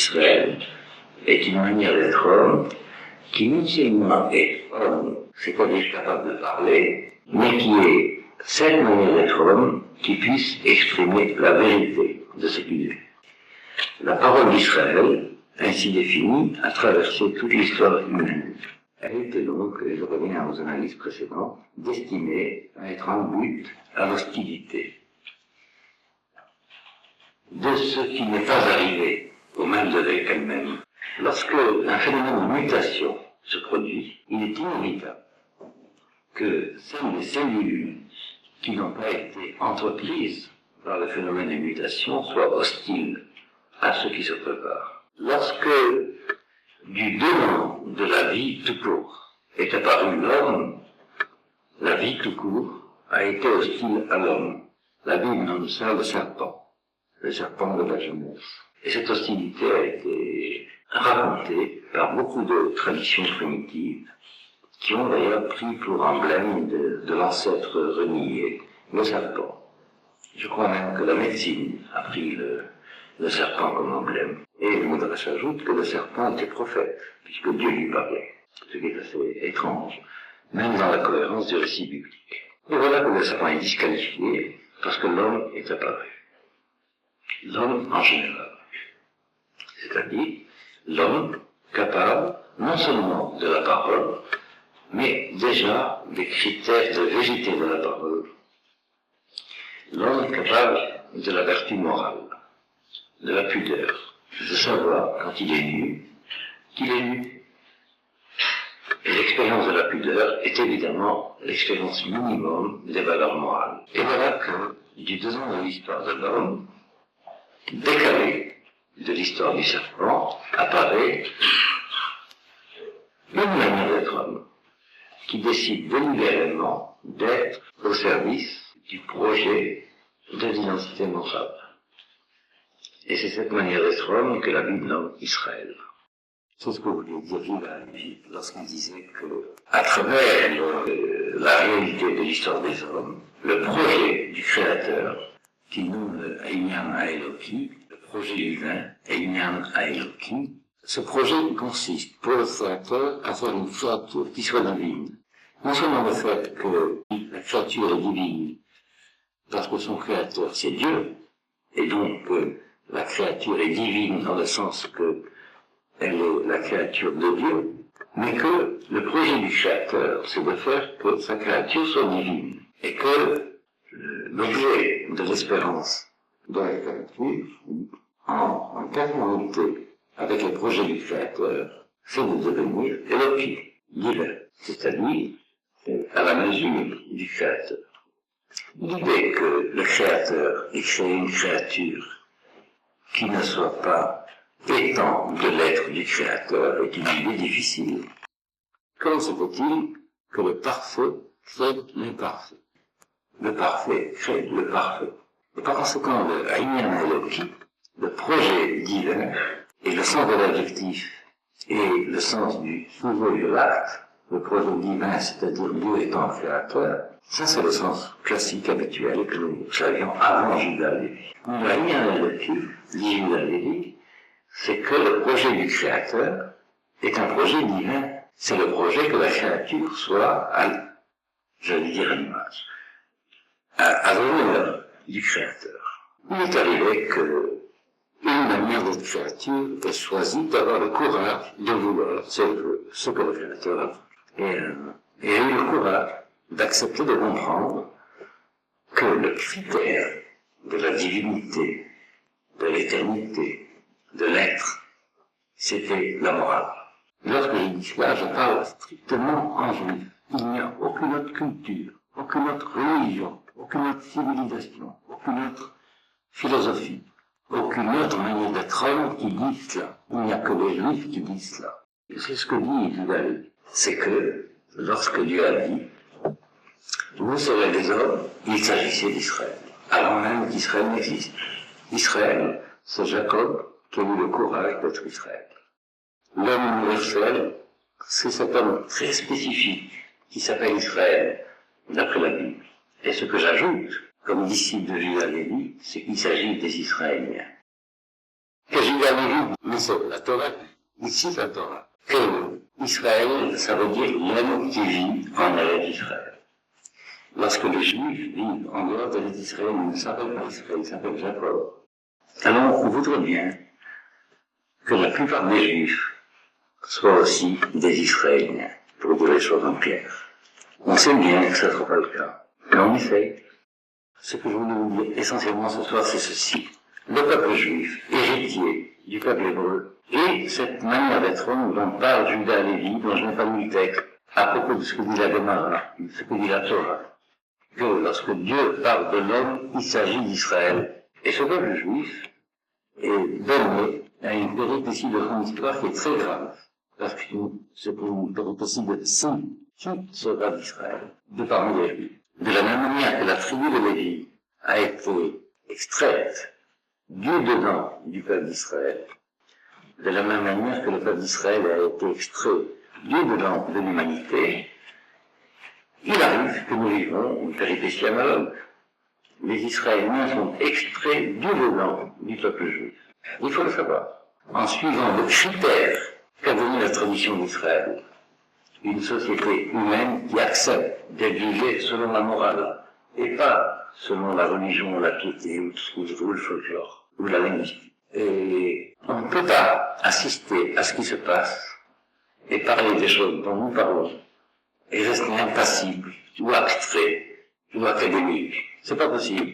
Israël est une manière d'être homme qui non seulement est homme, c'est-à-dire capable de parler, mais qui est cette manière d'être homme qui puisse exprimer la vérité de ce qu'il est. La parole d'Israël, ainsi définie, a traversé toute l'histoire humaine. Elle était donc, et je reviens aux analyses précédentes, destinée à être en but à l'hostilité de ce qui n'est pas arrivé au même degré qu'elle-même. Lorsque un phénomène de mutation se produit, il est inévitable que celles des cellules qui n'ont pas été entreprises par le phénomène de mutation soient hostiles à ce qui se prépare. Lorsque du devant de la vie tout court est apparu l'homme, la vie tout court a été hostile à l'homme. La Bible nomme ça le serpent de la jeunesse. Et cette hostilité a été racontée par beaucoup de traditions primitives qui ont d'ailleurs pris pour emblème de l'ancêtre renié, le serpent. Je crois même que la médecine a pris le serpent comme emblème. Et le Midrash ajoute que le serpent était prophète, puisque Dieu lui parlait, ce qui est assez étrange, même dans la cohérence du récit biblique. Et voilà que le serpent est disqualifié parce que l'homme est apparu. L'homme en général, c'est-à-dire l'homme capable non seulement de la parole, mais déjà des critères de vérité de la parole. L'homme est capable de la vertu morale, de la pudeur, de savoir quand il est nu, qu'il est nu. Et l'expérience de la pudeur est évidemment l'expérience minimum des valeurs morales. Et voilà que, du devant de l'histoire de l'homme, décalé de l'histoire du serpent, apparaît une manière d'être homme qui décide délibérément d'être au service du projet de l'identité morale. Et c'est cette manière d'être homme que la Bible nomme Israël. C'est ce que voulait dire Jules lorsqu'il disait que, à travers la réalité de l'histoire des hommes, le projet du Créateur, qui nomme Einyan Haeloki, le projet divin, Einyan Haeloki, ce projet consiste pour le Créateur à faire une créature qui soit divine. Non seulement le fait que la créature est divine, parce que son Créateur c'est Dieu, et donc la créature est divine dans le sens que elle est la créature de Dieu, mais que le projet du Créateur, c'est de faire que sa créature soit divine, et que l'objet de l'espérance de la créature, en conformité avec le projet du Créateur, c'est de devenir Eloki, divin, c'est-à-dire à la mesure du Créateur. L'idée que le Créateur ait créé une créature qui ne soit pas étant de l'être du Créateur est une idée difficile. Comment se fait-il que le parfait crée l'imparfait? Le parfait crée le parfait. Et par conséquent, le Einyan Haeloki, le projet divin, et le sens de l'adjectif, et le sens du sujet de l'acte, le projet divin, c'est-à-dire Dieu étant créateur, ça c'est le sens classique habituel que nous savions avant Judas Lévi. Le Einyan Haeloki, dit Judas Lévi, c'est que le projet du Créateur est un projet divin. C'est le projet que la créature soit, je vais dire à l'image, à l'honneur du Créateur. Il est arrivé que une manière d'être créature est choisie d'avoir le courage de vouloir ce que le Créateur a voulu. Et a eu le courage d'accepter de comprendre que le critère de la divinité, de l'éternité, de l'être, c'était la morale. Lorsque je dis cela, je parle strictement en juif. Il n'y a aucune autre culture, aucune autre religion, aucune autre civilisation, aucune autre philosophie, aucune autre manière d'être homme qui dit cela. Il n'y a que les juifs qui disent cela. Et c'est ce que dit Judas. C'est que, lorsque Dieu a dit, vous serez des hommes, il s'agissait d'Israël. Alors même qu'Israël n'existe. Israël, c'est Jacob qui a eu le courage d'être Israël. L'homme universel, c'est cet homme très spécifique qui s'appelle Israël, d'après la Bible. Et ce que j'ajoute, comme disciple de Judas Lévi, c'est qu'il s'agit des Israéliens. que Judas Lévi, mais c'est la Torah, ici la Torah, que Israël, ça veut dire l'homme qui vit en Eretz Israël. Lorsque les Juifs vivent en dehors de l'Eretz Israël, ils ne s'appellent pas Israël, ils s'appellent Jacob. Alors on voudrait bien que la plupart des Juifs soient aussi des Israéliens, pour dire les choses en clair. On sait bien que ça ne sera pas le cas, mais on essaye. Ce que je voulais vous dire essentiellement ce soir, c'est ceci. Le peuple juif, héritier du peuple hébreu, et cette manière d'être homme dont parle Judas Lévi, dont je n'ai pas lu le texte, à propos de ce que dit la Gemara, ce que dit la Torah, que lorsque Dieu parle de l'homme, il s'agit d'Israël. Et ce peuple juif est donné à une péripétie de son histoire qui est très grave, parce que c'est pour une péripétie de qui sera d'Israël, de parmi les Juifs. De la même manière que la tribu de Lévi a été extraite du dedans du peuple d'Israël, de la même manière que le peuple d'Israël a été extrait du dedans de l'humanité, il arrive que nous vivons une péripétie analogue. Les Israéliens sont extraits du dedans du peuple juif. Il faut le savoir. En suivant le critère qu'a donné la tradition d'Israël, une société humaine qui accepte d'être jugée selon la morale, et pas selon la religion, la piété, ou le folklore, ou la linguistique. Et on ne peut pas assister à ce qui se passe et parler des choses dont nous parlons et rester impassible, ou abstrait, ou académique. C'est pas possible.